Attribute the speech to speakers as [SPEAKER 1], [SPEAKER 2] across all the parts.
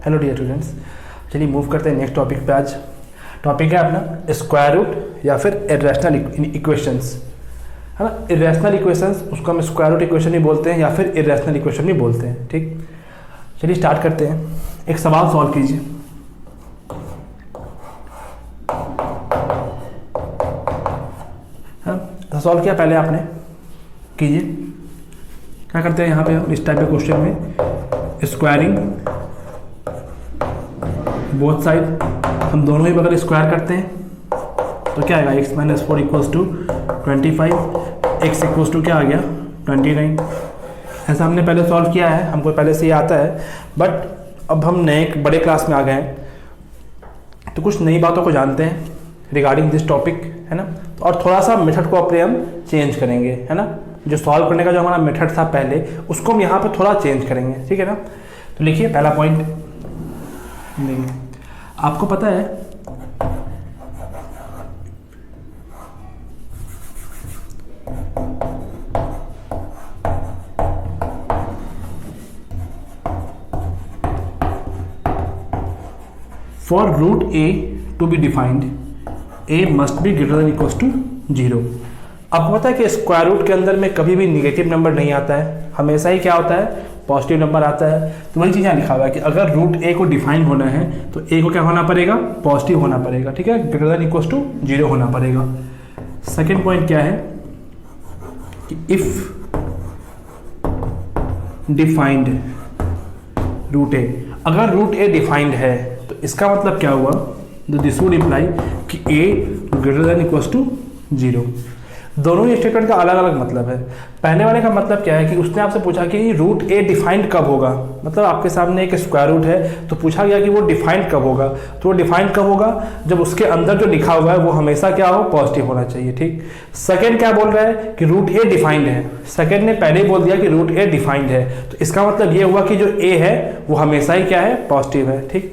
[SPEAKER 1] Hello dear students, चलिए move करते हैं नेक्स्ट टॉपिक पे। आज टॉपिक है अपना स्क्वायर रूट या फिर इरेशनल इक्वेशंस, है ना। इरेशनल इक्वेशंस उसको हम स्क्वायर रूट इक्वेशन भी बोलते हैं या फिर इरेशनल इक्वेशन भी बोलते हैं। ठीक, चलिए स्टार्ट करते हैं। एक सवाल सॉल्व कीजिए। हाँ, सॉल्व किया पहले आपने, कीजिए। क्या करते हैं यहाँ पे हम इस टाइप के क्वेश्चन में, स्क्वायरिंग बोथ साइड, हम दोनों ही अगर स्क्वायर करते हैं तो क्या आएगा, x minus 4 equals to 25, x equals to क्या आ गया 29। ऐसा हमने पहले सॉल्व किया है, हमको पहले से ये आता है, बट अब हम नए बड़े क्लास में आ गए हैं तो कुछ नई बातों को जानते हैं रिगार्डिंग दिस टॉपिक, है ना। और थोड़ा सा मेथड को अपने हम चेंज करेंगे, है ना। जो सॉल्व करने का जो हमारा मेथड था पहले, उसको हम यहाँ पे थोड़ा चेंज करेंगे, ठीक है ना। तो लिखिए पहला पॉइंट, देखिए आपको पता है for root a to be defined a must be greater than equals to 0। आपको पता है कि स्क्वायर रूट के अंदर में कभी भी निगेटिव नंबर नहीं आता है, हमेशा ही क्या होता है, पॉजिटिव नंबर आता है। तो वही चीज़ यहाँ लिखा हुआ है कि अगर रूट a को डिफाइन होना है तो a को क्या होना पड़ेगा, पॉजिटिव होना पड़ेगा, ठीक है, ग्रेटर देन इक्वल्स टू 0 होना पड़ेगा। सेकेंड पॉइंट क्या है कि इफ डिफाइंड रूट a, अगर रूट a डिफाइंड है तो इसका मतलब क्या हुआ, दिस वुड इम्प्लाई कि a greater than equals to 0। दोनों ही स्टेटमेंट का अलग अलग मतलब है। पहले वाले का मतलब क्या है कि उसने आपसे पूछा कि रूट a डिफाइंड कब होगा, मतलब आपके सामने एक स्क्वायर रूट है तो पूछा गया कि वो डिफाइंड कब होगा। तो वो डिफाइंड कब होगा, जब उसके अंदर जो लिखा हुआ है वो हमेशा क्या हो, पॉजिटिव होना चाहिए, ठीक। सेकंड क्या बोल रहा है कि रूट a डिफाइंड है, सेकंड ने पहले ही बोल दिया कि रूट a डिफाइंड है, तो इसका मतलब ये हुआ कि जो a है वो हमेशा ही क्या है, पॉजिटिव है, ठीक।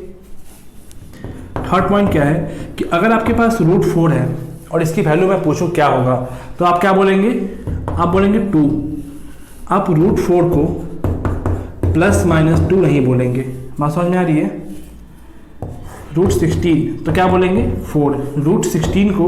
[SPEAKER 1] थर्ड पॉइंट क्या है कि अगर आपके पास रूट 4 है और इसकी वैल्यू मैं पूछूं क्या होगा, तो आप क्या बोलेंगे, आप बोलेंगे 2। आप रूट 4 को प्लस माइनस 2 नहीं बोलेंगे, बात समझ में आ रही है। रूट 16 तो क्या बोलेंगे 4, रूट 16 को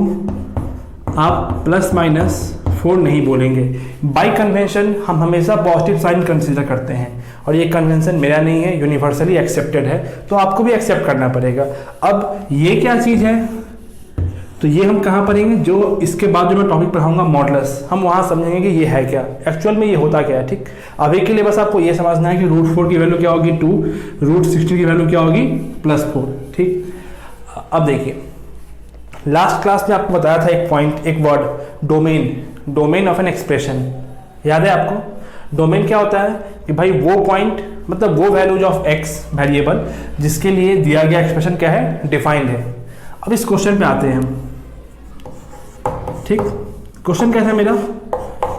[SPEAKER 1] आप प्लस माइनस 4 नहीं बोलेंगे। बाय कन्वेंशन हम हमेशा पॉजिटिव साइन कंसीडर करते हैं और ये कन्वेंशन मेरा नहीं है, यूनिवर्सली एक्सेप्टेड है, तो आपको भी एक्सेप्ट करना पड़ेगा। अब ये क्या चीज़ है, तो ये हम कहाँ पढ़ेंगे, जो इसके बाद जो मैं टॉपिक पढ़ाऊंगा मॉडुलस, हम वहाँ समझेंगे कि ये है क्या, एक्चुअल में ये होता क्या है, ठीक। अभी के लिए बस आपको ये समझना है कि रूट 4 की वैल्यू क्या होगी 2, रूट 16 की वैल्यू क्या होगी +4, ठीक। अब देखिए लास्ट क्लास में आपको बताया था एक पॉइंट, एक word, domain, domain of an expression, याद है आपको। डोमेन क्या होता है कि भाई वो पॉइंट, मतलब वो वैल्यूज ऑफ x वेरिएबल जिसके लिए दिया गया एक्सप्रेशन क्या है, डिफाइंड है। अब इस क्वेश्चन पे आते हैं हम, ठीक। क्वेश्चन क्या था मेरा,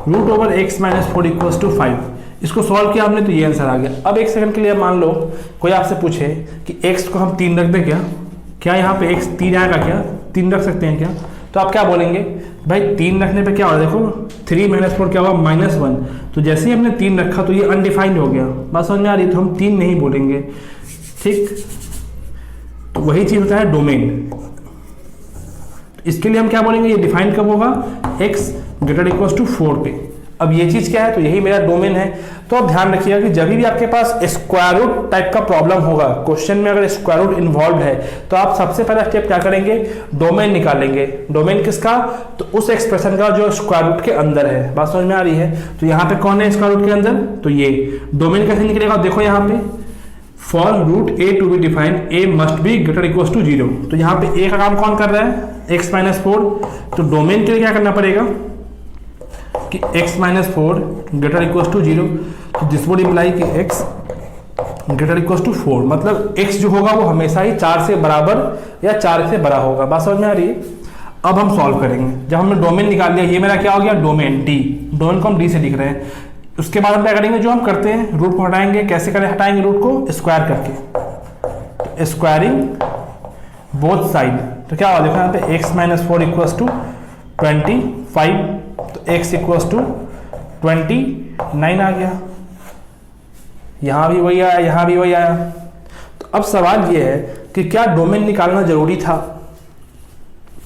[SPEAKER 1] root over x minus 4 equals to 5। इसको सॉल्व किया हमने तो ये आंसर आ गया। अब एक सेकंड के लिए मान लो कोई आपसे पूछे कि x को हम 3 रख दें क्या, क्या यहाँ पे x 3 आएगा क्या, 3 रख सकते हैं क्या, तो आप क्या बोलेंगे, भाई 3 रखने पे क्या होगा, देखो 3 माइनस 4 क्या होगा -1। तो जैसे ही हमने 3 रखा तो ये अनडिफाइंड हो गया, बात समझ में आ रही है, तो हम 3 नहीं बोलेंगे, ठीक। तो वही चीज़ होता है डोमेन। इसके लिए हम क्या बोलेंगे, ये डिफाइन कब होगा, x ग्रेटर इक्वल्स टू 4 पे। अब ये चीज़ क्या है, तो यही मेरा डोमेन है। तो अब ध्यान रखिएगा कि जब भी आपके पास स्क्वायर रूट टाइप का प्रॉब्लम होगा, क्वेश्चन में अगर स्क्वायर रूट इन्वॉल्व है, तो आप सबसे पहला स्टेप क्या करेंगे, डोमेन निकालेंगे। डोमेन किसका, तो उस एक्सप्रेशन का जो स्क्वायर रूट के अंदर है, बात समझ में आ रही है। तो यहाँ पे कौन है स्क्वायर रूट के अंदर, तो ये डोमेन कैसे निकलेगा, देखो यहाँ पे for root a to be defined a must be greater equals to 0। तो यहाँ पे a का काम कौन कर रहा है, x माइनस 4। तो डोमेन के लिए क्या करना पड़ेगा कि x minus 4 greater equals to 0। तो दिस वुड इम्प्लाई कि x ग्रेटर इक्वल्स टू 4, मतलब x जो होगा वो हमेशा ही 4 से बराबर या 4 से बड़ा होगा, बात समझ में आ रही है। अब हम सॉल्व करेंगे। जब हमने डोमेन निकाल लिया, ये मेरा क्या हो गया, डोमेन d, डोमेन को हम d से लिख रहे हैं। उसके बाद हम क्या करेंगे, जो हम करते हैं रूट को हटाएंगे, कैसे करें, हटाएंगे रूट को स्क्वायर करके, स्क्वायरिंग बोथ साइड। तो क्या होगा, देखो यहाँ पे x माइनस 4 इक्वल्स टू 25, तो x इक्वल्स टू 29 आ गया। यहाँ भी वही आया, यहाँ भी वही आया। तो अब सवाल ये है कि क्या डोमेन निकालना जरूरी था,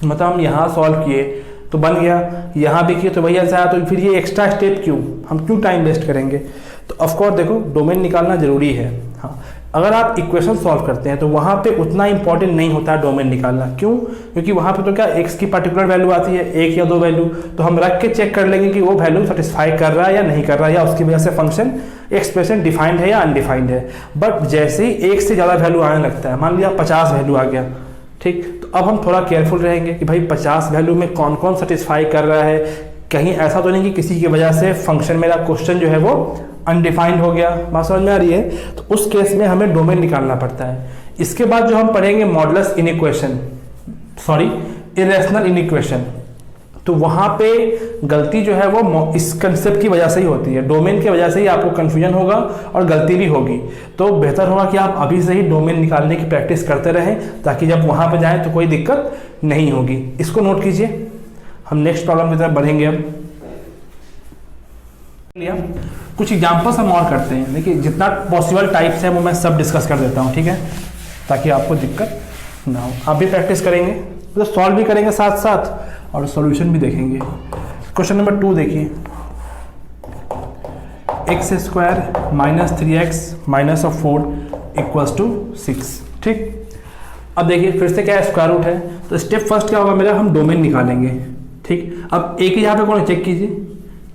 [SPEAKER 1] मतलब हम यहाँ सॉल्व किए तो बन गया, यहाँ भी किए तो वही आंसर आया, तो फिर ये एक्स्ट्रा स्टेप क्यों, हम क्यों टाइम वेस्ट करेंगे। तो ऑफकोर्स देखो डोमेन निकालना जरूरी है। हाँ, अगर आप इक्वेशन सॉल्व करते हैं तो वहाँ पे उतना इंपॉर्टेंट नहीं होता है डोमेन निकालना। क्यों? क्योंकि वहाँ पे तो क्या एक्स की पर्टिकुलर वैल्यू आती है, एक या दो वैल्यू, तो हम रख के चेक कर लेंगे कि वो वैल्यू सेटिस्फाई कर रहा है या नहीं कर रहा है, या उसकी वजह से फंक्शन एक्सप्रेशन डिफाइंड है या अनडिफाइंड है। बट जैसे ही एक से ज़्यादा वैल्यू आने लगता है, मान लिया 50 वैल्यू आ गया, ठीक, तो अब हम थोड़ा केयरफुल रहेंगे कि भाई 50 वैल्यू में कौन कौन सेटिस्फाई कर रहा है, कहीं ऐसा तो नहीं कि किसी की वजह से फंक्शन मेरा क्वेश्चन जो है वो अनडिफाइंड हो गया। बात समझ में आ रही है? तो उस केस में हमें डोमेन निकालना पड़ता है। इसके बाद जो हम पढ़ेंगे modulus inequation, sorry irrational inequation, तो वहाँ पे गलती जो है वो इस कंसेप्ट की वजह से ही होती है, डोमेन की वजह से ही आपको कन्फ्यूजन होगा और गलती भी होगी। तो बेहतर होगा कि आप अभी से ही डोमेन निकालने की प्रैक्टिस करते रहें, ताकि जब वहाँ पे जाएं तो कोई दिक्कत नहीं होगी। इसको नोट कीजिए। हम नेक्स्ट प्रॉब्लम की तरफ बढ़ेंगे। अब कुछ एग्जाम्पल्स हम और करते हैं। देखिए जितना पॉसिबल टाइप्स है वो मैं सब डिस्कस कर देता हूँ, ठीक है, ताकि आपको दिक्कत ना हो। आप भी प्रैक्टिस करेंगे तो सॉल्व भी करेंगे साथ साथ और सॉल्यूशन भी देखेंगे। क्वेश्चन नंबर 2 देखिए, x square minus 3x minus of 4 equals to 6, ठीक। अब देखिए फिर से क्या है, स्क्वायर रूट है, तो स्टेप फर्स्ट क्या होगा मेरा, हम डोमेन निकालेंगे, ठीक। अब एक ही जगह पे कौन है, चेक कीजिए,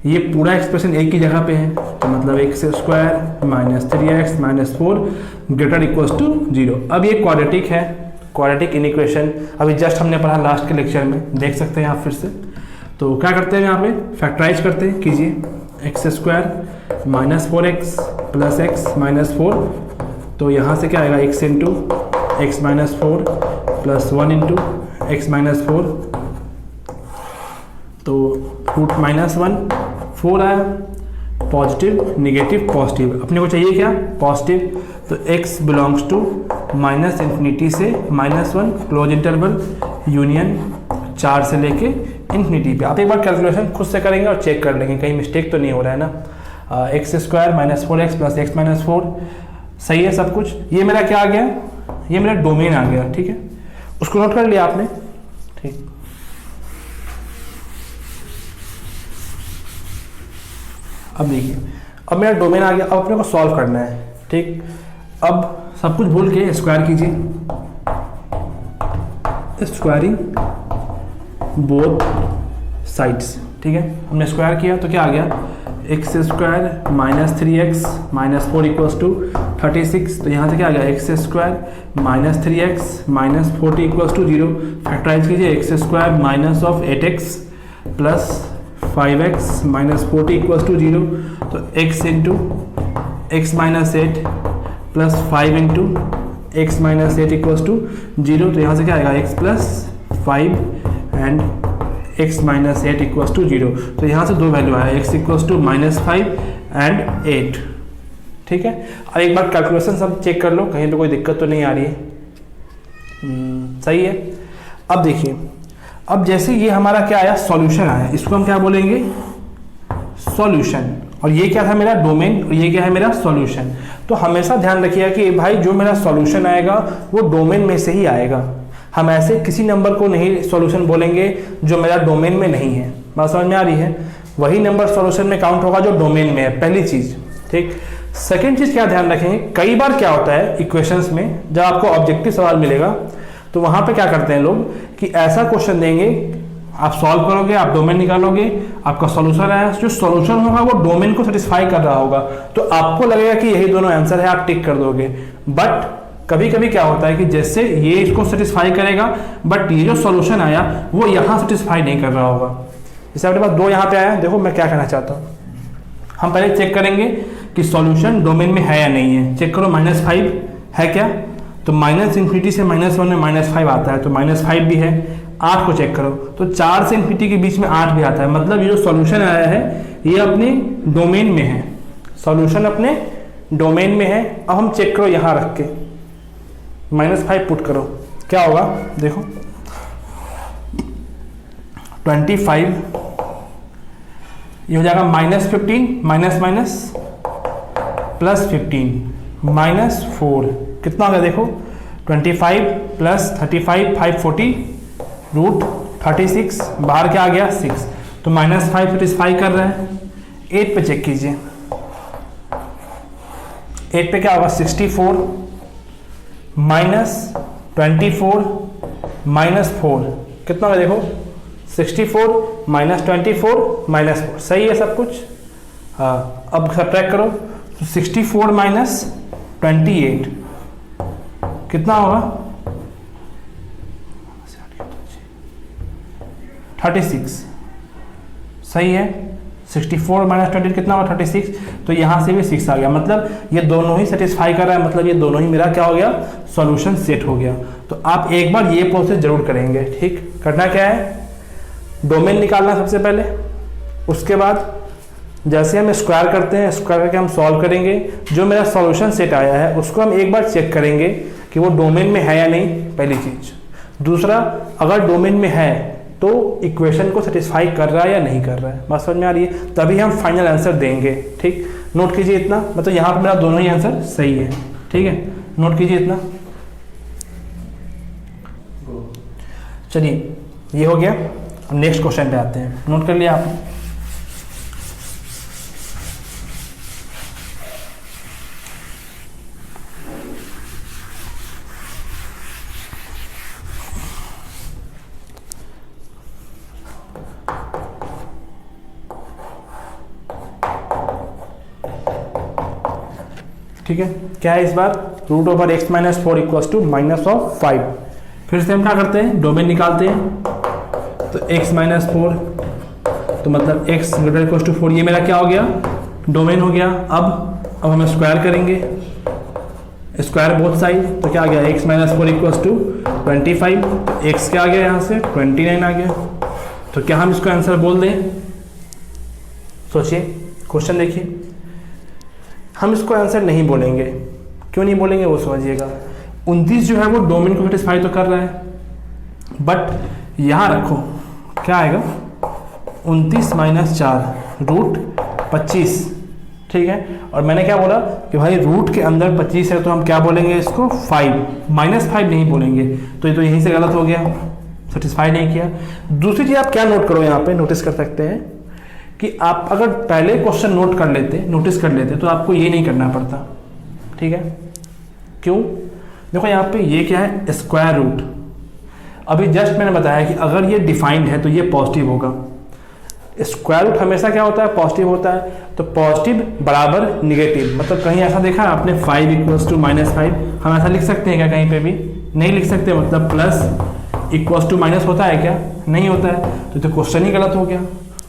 [SPEAKER 1] ये पूरा एक्सप्रेशन एक ही जगह पे है, तो मतलब x square minus 3x minus 4 greater equals to 0। अब ये क्वाड्रेटिक है, क्वाड्रेटिक इनइक्वेशन अभी जस्ट हमने पढ़ा लास्ट के लेक्चर में, देख सकते हैं आप फिर से। तो क्या करते हैं यहाँ पे, फैक्टराइज करते हैं, कीजिए x square minus 4x plus x minus 4, तो यहाँ से क्या आएगा, x into x minus 4 plus 1 into x minus 4, तो रूट माइनस 1 4 आया, पॉजिटिव नेगेटिव पॉजिटिव, अपने को चाहिए क्या, पॉजिटिव, तो x belongs to minus infinity से -1 क्लोज इंटरवल यूनियन 4 से लेके इन्फिनिटी पे। आप एक बार कैलकुलेशन खुद से करेंगे और चेक कर लेंगे कहीं मिस्टेक तो नहीं हो रहा है ना। X square minus 4x plus x minus 4, सही है सब कुछ। ये मेरा क्या आ गया, ये मेरा डोमेन आ गया, ठीक है, उसको नोट कर लिया आपने, ठीक। अब देखिए अब मेरा डोमेन आ गया, अब अपने को सॉल्व करना है, ठीक। अब सब कुछ भूल के स्क्वायर कीजिए, स्क्वायरिंग बोथ साइड्स, ठीक है। हमने स्क्वायर किया तो क्या आ गया, x square minus 3x minus 4 equals to 36, तो यहाँ से क्या आ गया, x square minus 3x minus 40 equals to 0। Factorise कीजिए, x square minus of 8x plus 5x minus 40 equals to 0, तो x into x minus 8 plus 5 into x minus 8 equals to 0, तो यहाँ से क्या आएगा, x plus 5 and x minus 8 equals to 0, तो यहाँ से दो वैल्यू आया, x इक्वल्स टू -5 एंड 8, ठीक है। अब एक बार कैलकुलेशन सब चेक कर लो, कहीं पे कोई दिक्कत तो नहीं आ रही है, सही है। अब देखिए, अब जैसे ये हमारा क्या आया, सॉल्यूशन आया, इसको हम क्या बोलेंगे, सॉल्यूशन, और ये क्या था मेरा डोमेन और ये क्या है मेरा सॉल्यूशन। तो हमेशा ध्यान रखिएगा कि भाई जो मेरा सॉल्यूशन आएगा वो डोमेन में से ही आएगा, हम ऐसे किसी नंबर को नहीं सॉल्यूशन बोलेंगे जो मेरा डोमेन में नहीं है। बात समझ में आ रही है? वही नंबर सॉल्यूशन में काउंट होगा जो डोमेन में है, पहली चीज, ठीक। सेकंड चीज क्या ध्यान रखेंगे, कई बार क्या होता है इक्वेशंस में, जब आपको ऑब्जेक्टिव सवाल मिलेगा तो वहां पे क्या करते हैं लोग कि ऐसा क्वेश्चन देंगे, आप सॉल्व करोगे, आप डोमेन निकालोगे, आपका सॉल्यूशन आया, जो सॉल्यूशन होगा वो डोमेन को सेटिस्फाई कर रहा होगा, तो आपको लगेगा कि यही दोनों आंसर है, आप टिक कर दोगे। बट कभी कभी क्या होता है कि जैसे ये इसको सेटिस्फाई करेगा, बट ये जो सॉल्यूशन आया वो यहाँ सेटिस्फाई नहीं कर रहा होगा। जैसे आपके पास दो यहाँ पे आया, देखो मैं क्या कहना चाहता हूँ, हम पहले चेक करेंगे कि सॉल्यूशन डोमेन में है या नहीं है। चेक करो, -5 है क्या, तो माइनस इन्फिनिटी से -1 में -5 आता है, तो -5 भी है। 8 को चेक करो, तो 4 से इन्फिनिटी के बीच में 8 भी आता है, मतलब ये जो सॉल्यूशन आया है ये अपने डोमेन में है, सॉल्यूशन अपने डोमेन में है। अब हम चेक करो, यहाँ रख के -5 पुट करो, क्या होगा देखो, 25 ये हो जाएगा -15 माइनस माइनस प्लस 15 -4 कितना हो गया देखो, 25 प्लस 35 540 रूट 36, बाहर क्या आ गया 6, तो -5 सेटिस्फाई कर रहा है। 8 पे चेक कीजिए, 8 पे क्या होगा 64 -24 -4 कितना होगा देखो 64 -24 -4, सही है सब कुछ। हाँ अब सब्ट्रैक्ट करो, तो 64 - 28 कितना होगा 36, सही है। 64 - 28 कितना होगा 36, तो यहाँ से भी 6 आ गया, मतलब ये दोनों ही सेटिस्फाई कर रहा है, मतलब ये दोनों ही मेरा क्या हो गया सॉल्यूशन सेट हो गया। तो आप एक बार ये प्रोसेस जरूर करेंगे। ठीक, करना क्या है, डोमेन निकालना सबसे पहले, उसके बाद जैसे हम स्क्वायर करते हैं, स्क्वायर करके हम सॉल्व करेंगे, जो मेरा सॉल्यूशन सेट आया है उसको हम एक बार चेक करेंगे कि वो डोमेन में है या नहीं, पहली चीज। दूसरा, अगर डोमेन में है तो इक्वेशन को सेटिस्फाई कर रहा है या नहीं कर रहा है, बात समझ में आ रही है, तभी हम फाइनल आंसर देंगे। ठीक, नोट कीजिए इतना, मतलब यहाँ पर मेरा दोनों ही आंसर सही है। ठीक है, नोट कीजिए इतना। चलिए ये हो गया, नेक्स्ट क्वेश्चन पे आते हैं। नोट कर लिया आपने, ठीक है। क्या है इस बार, √(x - 4) = -5। फिर से हम क्या करते हैं, डोमेन निकालते हैं, तो x - 4 तो मतलब x > 4, ये मेरा क्या हो गया डोमेन हो गया। अब हम स्क्वायर करेंगे, स्क्वायर बोथ साइड, तो क्या आ गया x - 4 = 25, x क्या आ गया यहाँ से 29 आ गया। तो क्या हम इसको आंसर बोल दें, सोचिए, क्वेश्चन देखिए। हम इसको आंसर नहीं बोलेंगे, क्यों नहीं बोलेंगे वो समझिएगा। 29 जो है वो डोमेन को सेटिस्फाई तो कर रहा है, बट यहाँ रखो क्या आएगा 29 - 4 √25। ठीक है, और मैंने क्या बोला कि भाई रूट के अंदर 25 है, तो हम क्या बोलेंगे इसको 5 -5 नहीं बोलेंगे, तो ये तो यहीं से गलत हो गया, सेटिस्फाई नहीं किया। दूसरी चीज़ आप क्या नोट करो, यहाँ पे नोटिस कर सकते हैं कि आप अगर पहले क्वेश्चन नोट कर लेते, नोटिस कर लेते, तो आपको ये नहीं करना पड़ता। ठीक है, क्यों, देखो यहाँ पे ये क्या है स्क्वायर रूट। अभी जस्ट मैंने बताया कि अगर ये डिफाइंड है तो ये पॉजिटिव होगा। स्क्वायर रूट हमेशा क्या होता है पॉजिटिव होता है, तो पॉजिटिव बराबर निगेटिव, मतलब कहीं ऐसा देखा आपने 5 = -5, हम ऐसा लिख सकते हैं क्या, कहीं पे भी नहीं लिख सकते, मतलब प्लस = माइनस होता है क्या, नहीं होता है, तो क्वेश्चन ही गलत हो गया।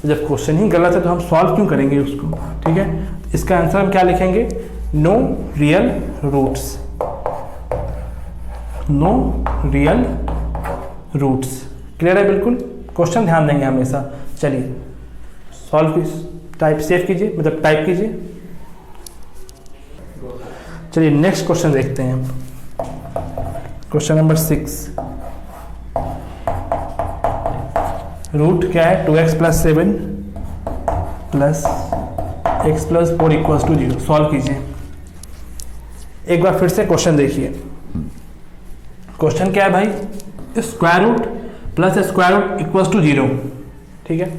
[SPEAKER 1] जब क्वेश्चन ही गलत है तो हम सॉल्व क्यों करेंगे उसको। ठीक है, इसका आंसर हम क्या लिखेंगे, no real roots, no real roots. Clear है बिल्कुल, क्वेश्चन ध्यान देंगे हमेशा। चलिए सॉल्व टाइप सेव कीजिए, मतलब टाइप कीजिए। चलिए नेक्स्ट क्वेश्चन देखते हैं, क्वेश्चन नंबर 6। रूट क्या है 2x + 7 + x + 4 = 0। सॉल्व कीजिए। एक बार फिर से क्वेश्चन देखिए, क्वेश्चन क्या है भाई, square root plus square root = 0। ठीक है,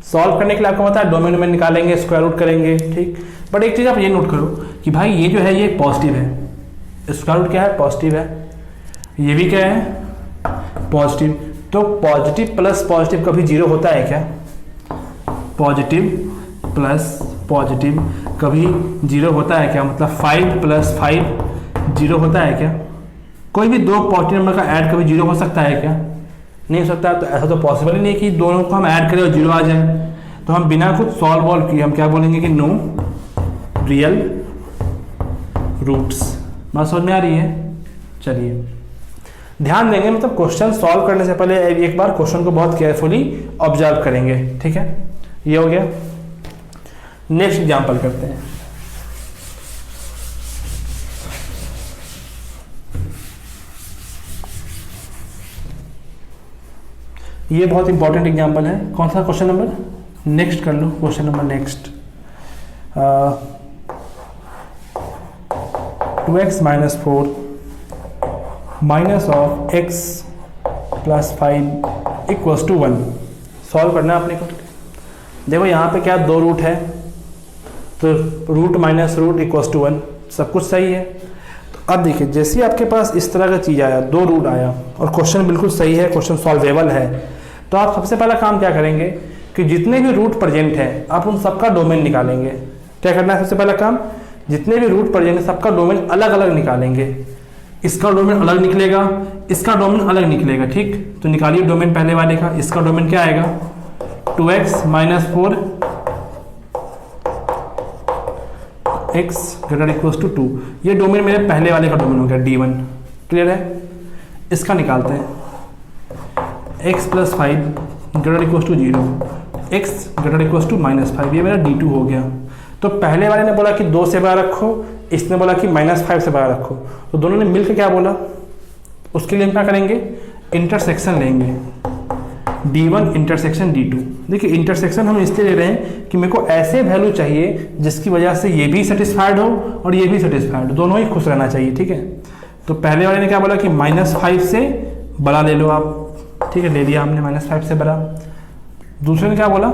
[SPEAKER 1] सॉल्व करने के लिए आपको पता है डोमेन में निकालेंगे, स्क्वायर रूट करेंगे। ठीक, बट एक चीज़ आप ये नोट करो कि भाई ये जो है ये पॉजिटिव है, स्क्वायर रूट क्या है पॉजिटिव है, ये भी क्या है पॉजिटिव, तो पॉजिटिव प्लस पॉजिटिव कभी 0 होता है क्या, पॉजिटिव प्लस पॉजिटिव कभी 0 होता है क्या, मतलब 5 + 5 0 होता है क्या, कोई भी दो पॉजिटिव नंबर का ऐड कभी 0 हो सकता है क्या, नहीं हो सकता। तो ऐसा तो पॉसिबल ही नहीं कि दोनों को हम ऐड करें और 0 आ जाए। तो हम बिना कुछ सॉल्व किए हम क्या बोलेंगे कि नो रियल रूट्स। बात समझ में आ रही है। चलिए ध्यान देंगे, मतलब क्वेश्चन सॉल्व करने से पहले एक बार क्वेश्चन को बहुत केयरफुली ऑब्जर्व करेंगे। ठीक है, ये हो गया। नेक्स्ट एग्जांपल करते हैं। ये बहुत इंपॉर्टेंट एग्जांपल है। कौन सा क्वेश्चन नंबर, नेक्स्ट कर लो, question number next. 2x - 4 minus of x plus 5 equals to 1। Solve करना है अपने को। देखो यहाँ पे क्या दो रूट है, तो root minus root equals to 1, सब कुछ सही है। तो अब देखिए जैसे ही आपके पास इस तरह का चीज़ आया, दो रूट आया और क्वेश्चन बिल्कुल सही है, क्वेश्चन सॉल्वेबल है, तो आप सबसे पहला काम क्या करेंगे कि जितने भी रूट प्रेजेंट हैं आप उन सबका डोमेन निकालेंगे। क्या करना है सबसे पहला काम, जितने भी रूट प्रेजेंट है सबका डोमेन अलग अलग निकालेंगे। इसका डोमेन अलग निकलेगा, इसका डोमेन अलग निकलेगा, ठीक। तो निकालिए डोमेन पहले वाले का। इसका डोमेन क्या आएगा, 2x minus 4 x greater equals to 2। ये डोमेन मेरे पहले वाले का डोमेन हो गया D1। क्लियर है। इसका निकालते हैं, x plus 5 greater equals to 0, x greater equals to minus 5। ये मेरा D2 हो गया। तो पहले वाले ने बोला कि 2 से बड़ा रखो, इसने बोला कि -5 से बड़ा रखो, तो दोनों ने मिलकर क्या बोला, उसके लिए हम क्या करेंगे, इंटरसेक्शन लेंगे, D1 इंटरसेक्शन D2। देखिए इंटरसेक्शन हम इसलिए ले रहे हैं कि मेरे को ऐसे वैल्यू चाहिए जिसकी वजह से ये भी सेटिस्फाइड हो और ये भी सेटिस्फाइड हो, दोनों ही खुश रहना चाहिए, ठीक है। तो पहले वाले ने क्या बोला कि -5 से बड़ा ले लो आप, ठीक है, ले लिया हमने -5 से बड़ा। दूसरे ने क्या बोला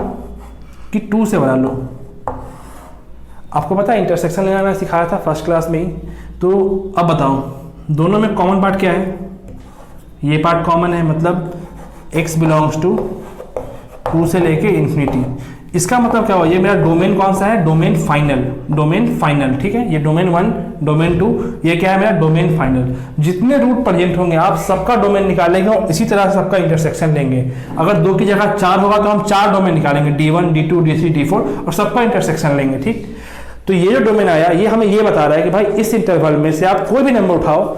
[SPEAKER 1] कि 2 से बड़ा लो। आपको पता है इंटरसेक्शन लेना मैं सिखाया था फर्स्ट क्लास में ही। तो अब बताओ दोनों में कॉमन पार्ट क्या है, ये पार्ट कॉमन है, मतलब x बिलोंग्स टू 2 से लेके इन्फिनिटी। इसका मतलब क्या हुआ, ये मेरा डोमेन कौन सा है, डोमेन फाइनल, ठीक है। ये डोमेन 1, डोमेन 2, ये क्या है मेरा डोमेन फाइनल। जितने रूट प्रेजेंट होंगे आप सबका डोमेन निकालेंगे और इसी तरह से सबका इंटरसेक्शन लेंगे। अगर 2 की जगह 4 होगा तो हम 4 डोमेन निकालेंगे, D1 D2 D3 D4, और सबका इंटरसेक्शन लेंगे, ठीक। तो ये जो डोमेन आया ये हमें ये बता रहा है कि भाई इस इंटरवल में से आप कोई भी नंबर उठाओ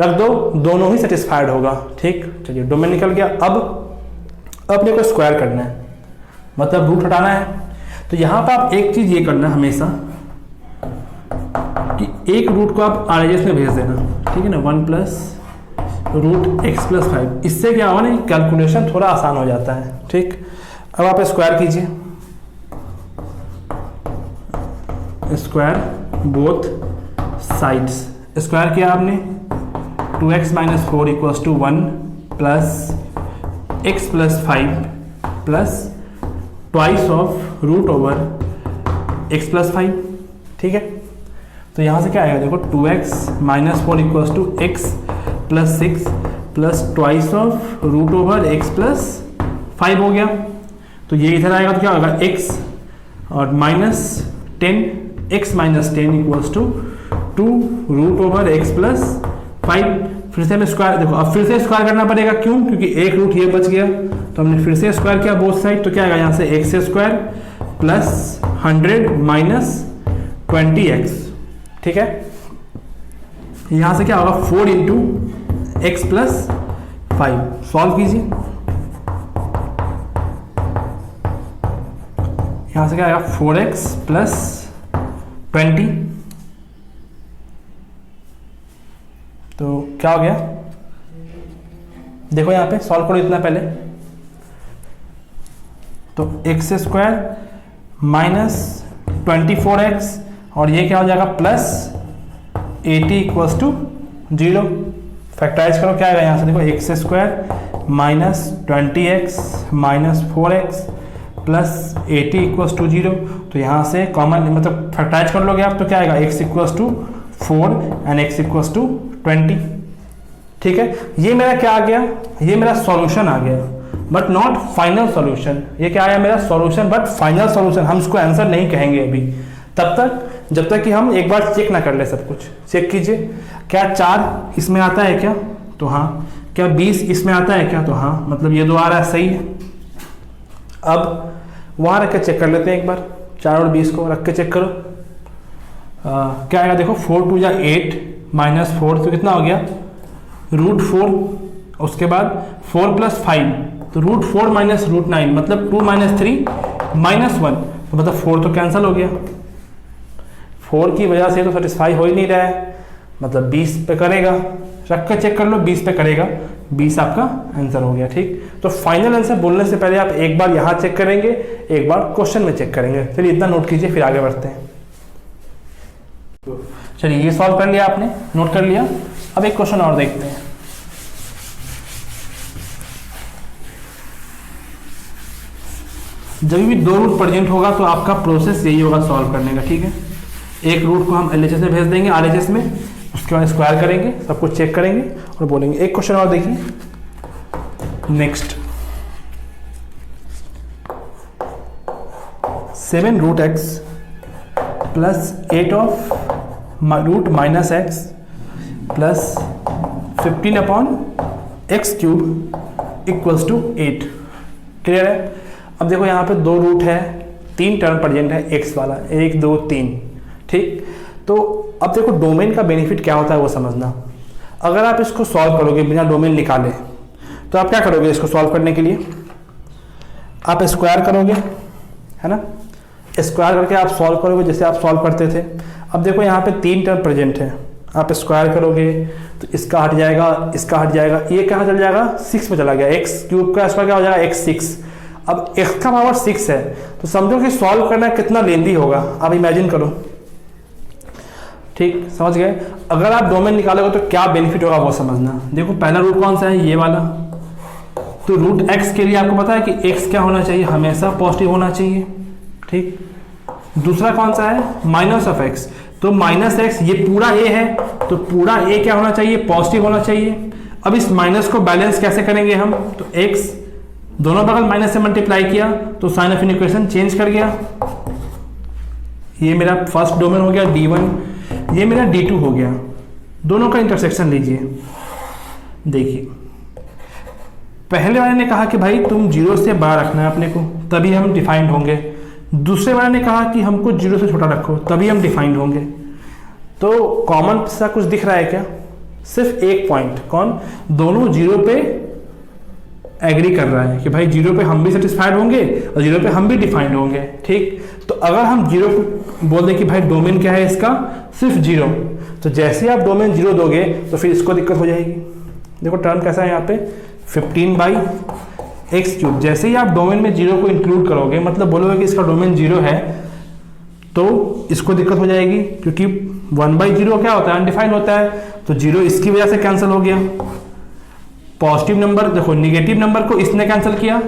[SPEAKER 1] रख दो, दोनों ही सेटिस्फाइड होगा, ठीक। चलिए डोमेन निकल गया। अब अपने को स्क्वायर करना है, मतलब रूट हटाना है। तो यहाँ पर आप एक चीज ये करना हमेशा कि एक रूट को आप RHS में भेज देना, ठीक है ना, 1 प्लस रूट एक्स प्लस 5। इससे क्या होगा ना, कैलकुलेशन थोड़ा आसान हो जाता है, ठीक। अब आप स्क्वायर कीजिए, स्क्वायर बोथ साइड्स। स्क्वायर किया आपने, 2x minus 4 equals to 1 plus x plus 5 plus twice of root over x plus 5, ठीक है। तो यहाँ से क्या आएगा, देखो 2x minus 4 equals to x plus 6 plus twice of root over x plus 5 हो गया। तो ये इधर आएगा तो क्या होगा, x और minus 10, x minus 10 equals to 2 root over x plus 5। फिर से हमें स्क्वायर, देखो अब फिर से स्क्वायर करना पड़ेगा, क्यों, क्योंकि एक रूट ये बच गया। तो हमने फिर से स्क्वायर किया बोथ साइड, तो क्या आएगा यहाँ से x square plus 100 minus 20x, ठीक है। यहाँ से क्या होगा 4 इंटू एक्स प्लस 5। सॉल्व कीजिए, यहाँ से क्या आएगा 4x प्लस 20। तो क्या हो गया, देखो यहाँ पे सॉल्व करो इतना पहले। तो एक्स स्क्वायर माइनस 24x और ये क्या हो जाएगा प्लस 80 इक्वल्स टू 0। फैक्टराइज करो, क्या आएगा यहाँ से, देखो x square minus 20x minus 4x plus 80 equals to 0। तो यहाँ से कॉमन मतलब फैक्टराइज कर लोगे आप, तो क्या आएगा x equals to 4 and x equals to 20, ठीक है। ये मेरा क्या आ गया, ये मेरा सॉल्यूशन आ गया, बट नॉट फाइनल सॉल्यूशन। ये क्या आया मेरा सॉल्यूशन बट फाइनल सॉल्यूशन, हम इसको आंसर नहीं कहेंगे अभी तब तक जब तक कि हम एक बार चेक ना कर ले सब कुछ। चेक कीजिए, क्या 4 इसमें आता है क्या, तो हाँ। क्या 20 इसमें आता है क्या, तो हाँ, मतलब ये 2 आ रहा है, सही है। अब वहाँ रख के चेक कर लेते हैं एक बार, 4 और 20 को रख के चेक करो। क्या आएगा, देखो 4 2 8 माइनस 4, तो कितना हो गया रूट 4। उसके बाद 4 प्लस 5, तो रूट 4 माइनस रूट 9, मतलब 2 माइनस 3 माइनस 1, तो मतलब 4 तो कैंसिल हो गया। 4 की वजह से तो सेटिस्फाई हो ही नहीं रहा है, मतलब 20 पे करेगा, रख कर चेक कर लो, 20 पे करेगा, 20 आपका आंसर हो गया, ठीक। तो फाइनल आंसर बोलने से पहले आप एक बार यहाँ चेक करेंगे, एक बार क्वेश्चन में चेक करेंगे। चलिए इतना नोट कीजिए, फिर आगे बढ़ते हैं। चलिए ये सॉल्व कर लिया आपने, नोट कर लिया। अब एक क्वेश्चन और देखते हैं। जब भी दो रूट प्रेजेंट होगा तो आपका प्रोसेस यही होगा सॉल्व करने का, ठीक है। एक रूट को हम LHS में भेज देंगे, RHS में, उसके बाद स्क्वायर करेंगे, सब कुछ चेक करेंगे और बोलेंगे। एक क्वेश्चन और देखिए next, 7 root x plus 8 of root minus x plus 15 upon x cube equals to 8। Clear है। अब देखो यहाँ पे दो रूट है, 3 टर्म प्रेजेंट है एक्स वाला, 1 2 3, ठीक। तो अब देखो डोमेन का बेनिफिट क्या होता है वो समझना। अगर आप इसको सॉल्व करोगे बिना डोमेन निकाले तो आप क्या करोगे, इसको सॉल्व करने के लिए आप स्क्वायर करोगे, है ना। स्क्वायर करके आप सॉल्व करोगे जैसे आप सॉल्व करते थे। अब देखो यहाँ पे 3 टर्म प्रेजेंट है, आप स्क्वायर करोगे तो इसका हट जाएगा, इसका हट जाएगा, ये कहाँ चल जाएगा, 6 में चला गया। एक्स क्यूब का स्क्वायर क्या हो जाएगा, x6। अब x का पावर 6 है तो समझो कि सॉल्व करना कितना लेंदी होगा, आप इमेजिन करो, ठीक। समझ गए। अगर आप डोमेन निकालोगे तो क्या बेनिफिट होगा वो समझना। देखो पहला रूट कौन सा है, ये वाला। तो रूट x के लिए आपको पता है कि x क्या होना चाहिए, हमेशा पॉजिटिव होना चाहिए, ठीक। दूसरा कौन सा है, माइनस ऑफ x। तो माइनस एक्स, ये पूरा a है तो पूरा a क्या होना चाहिए, पॉजिटिव होना चाहिए। अब इस माइनस को बैलेंस कैसे करेंगे हम, तो x दोनों बगल माइनस से मल्टीप्लाई किया तो साइन ऑफ इक्वेशन चेंज कर गया। ये मेरा फर्स्ट डोमेन हो गया D1, ये मेरा D2 हो गया। दोनों का इंटरसेक्शन लीजिए। देखिए पहले वाले ने कहा कि भाई तुम 0 से बड़ा रखना है अपने को, तभी हम डिफाइंड होंगे। दूसरे वाले ने कहा कि हमको 0 से छोटा रखो, तभी हम डिफाइंड होंगे। तो कॉमन सा कुछ दिख रहा है क्या, सिर्फ एक पॉइंट, कौन, दोनों 0 पे एग्री कर रहा है कि भाई 0 पे हम भी सेटिस्फाइड होंगे और 0 पे हम भी डिफाइंड होंगे, ठीक। तो अगर हम 0 को बोल दें कि भाई डोमेन क्या है इसका, सिर्फ 0, तो जैसे ही आप डोमेन 0 दोगे तो फिर इसको दिक्कत हो जाएगी। देखो टर्म कैसा है यहाँ पे, 15/x³। जैसे ही आप डोमेन में 0 को इंक्लूड करोगे, मतलब बोलोगे कि इसका डोमेन 0 है, तो इसको दिक्कत हो जाएगी, क्योंकि 1/0 क्या होता है, अनडिफाइंड होता है। तो 0 इसकी वजह से कैंसिल हो गया। पॉजिटिव नंबर, देखो निगेटिव नंबर को इसने कैंसिल किया,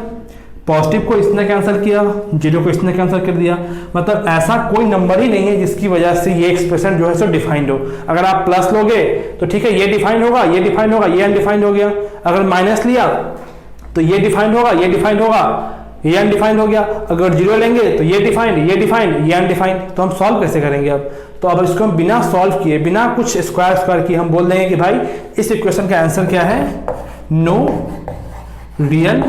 [SPEAKER 1] पॉजिटिव को इसने कैंसिल किया, 0 को इसने कैंसिल कर दिया। मतलब ऐसा कोई नंबर ही नहीं है जिसकी वजह से ये एक्सप्रेशन जो है सो डिफाइंड हो। अगर आप प्लस लोगे तो ठीक है, ये डिफाइंड होगा, ये डिफाइंड होगा, ये अनडिफाइंड हो गया। अगर माइनस लिया तो ये डिफाइंड होगा, ये डिफाइंड होगा, ये अनडिफाइंड हो गया। अगर 0 लेंगे तो ये डिफाइंड, ये डिफाइंड, ये अनडिफाइंड। तो हम सॉल्व कैसे करेंगे अब, तो अब इसको हम बिना सॉल्व किए, बिना कुछ स्क्वायर किए हम बोल देंगे कि भाई इस इक्वेशन का आंसर क्या है, नो रियल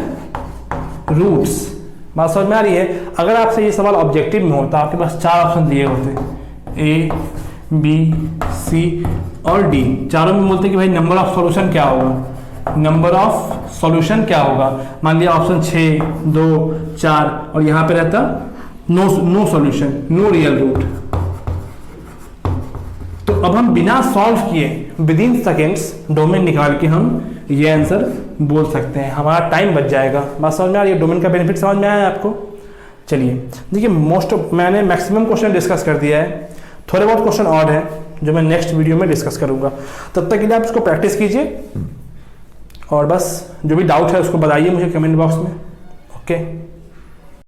[SPEAKER 1] रूट्स। बात समझ में आ रही है। अगर आपसे ये सवाल ऑब्जेक्टिव में हो तो आपके पास 4 ऑप्शन दिए होते, A, B, C और D। चारों में बोलते कि भाई नंबर ऑफ सॉल्यूशन क्या होगा, नंबर ऑफ सॉल्यूशन क्या होगा। मान लिया ऑप्शन 6, 2, 4 और यहाँ पे रहता no solution, no real root. तो अब हम बिना सॉल्व किए विद इन सेकेंड्स डोमेन निकाल के हम ये आंसर बोल सकते हैं, हमारा टाइम बच जाएगा। बात समझ में आ रही है, डोमेन का बेनिफिट समझ में आया आपको। चलिए देखिए, मैंने मैक्सिमम क्वेश्चन डिस्कस कर दिया है, थोड़े बहुत क्वेश्चन और हैं जो मैं नेक्स्ट वीडियो में डिस्कस करूंगा। तब तक के लिए आप इसको प्रैक्टिस कीजिए और बस जो भी डाउट है उसको बताइए मुझे कमेंट बॉक्स में। ओके।